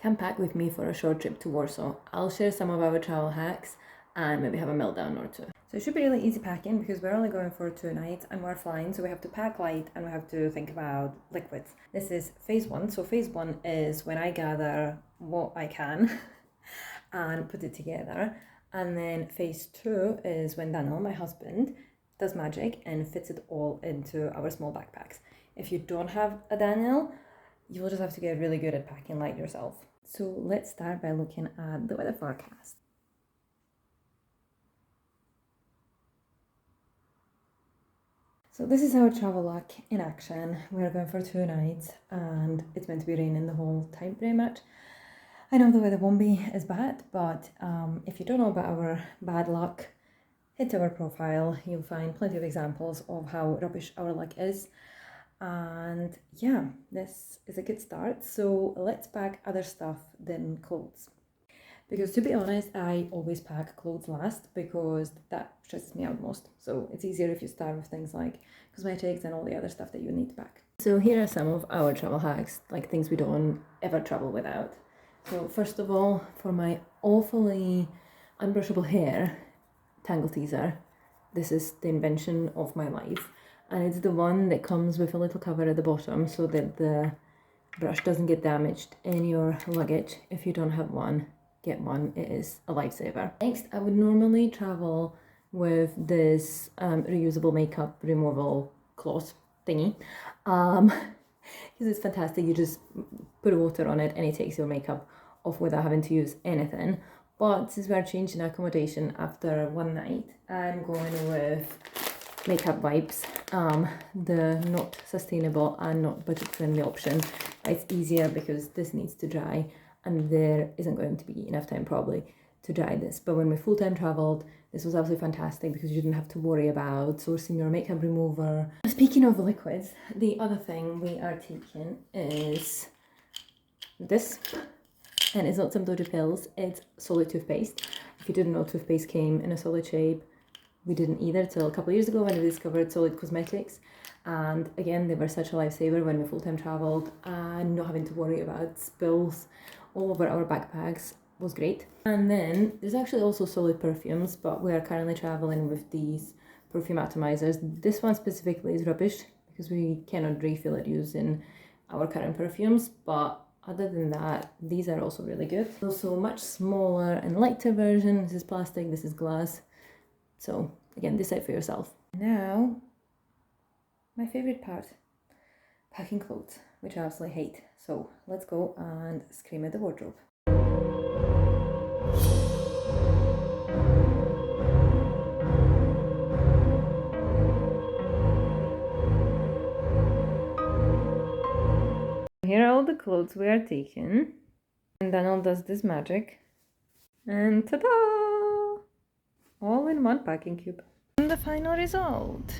come pack with me for a short trip to Warsaw. I'll share some of our travel hacks and maybe have a meltdown or two. So it should be really easy packing because we're only going for 2 nights and we're flying, so we have to pack light and we have to think about liquids. This is phase 1. So phase 1 is when I gather what I can and put it together. And then phase 2 is when Daniel, my husband, does magic and fits it all into our small backpacks. If you don't have a Daniel, you'll just have to get really good at packing light yourself. So let's start by looking at the weather forecast. So this is our travel luck in action. We are going for 2 nights and it's meant to be raining the whole time pretty much. I know the weather won't be as bad, but if you don't know about our bad luck, hit our profile. You'll find plenty of examples of how rubbish our luck is. And yeah, this is a good start. So let's pack other stuff than clothes. Because to be honest, I always pack clothes last because that stresses me out most. So it's easier if you start with things like cosmetics and all the other stuff that you need to pack. So here are some of our travel hacks, like things we don't ever travel without. So first of all, for my awfully unbrushable hair, tangle teaser. This is the invention of my life. And it's the one that comes with a little cover at the bottom so that the brush doesn't get damaged in your luggage. If you don't have one, get one. It is a lifesaver. Next, I would normally travel with this reusable makeup removal cloth thingy. Because it's fantastic. You just put water on it and it takes your makeup off without having to use anything. But since we're changing accommodation after 1 night, I'm going with makeup wipes, the not sustainable and not budget-friendly option. It's easier because this needs to dry and there isn't going to be enough time probably to dry this. But when we full-time traveled, this was absolutely fantastic because you didn't have to worry about sourcing your makeup remover. Speaking of liquids, the other thing we are taking is this. And it's not some Doja pills, it's solid toothpaste. If you didn't know toothpaste came in a solid shape, we didn't either till a couple of years ago when we discovered solid cosmetics. And again, they were such a lifesaver when we full-time traveled, and not having to worry about spills all over our backpacks was great. And then there's actually also solid perfumes, but we are currently traveling with these perfume atomizers. This one specifically is rubbish because we cannot refill it using our current perfumes, but other than that, these are also really good. Also much smaller and lighter version. This is plastic, this is glass. So again, decide for yourself. Now, my favorite part, packing clothes, which I absolutely hate. So let's go and scream at the wardrobe. Here are all the clothes we are taking. And Daniel does this magic. And ta-da! All in one packing cube. And the final result.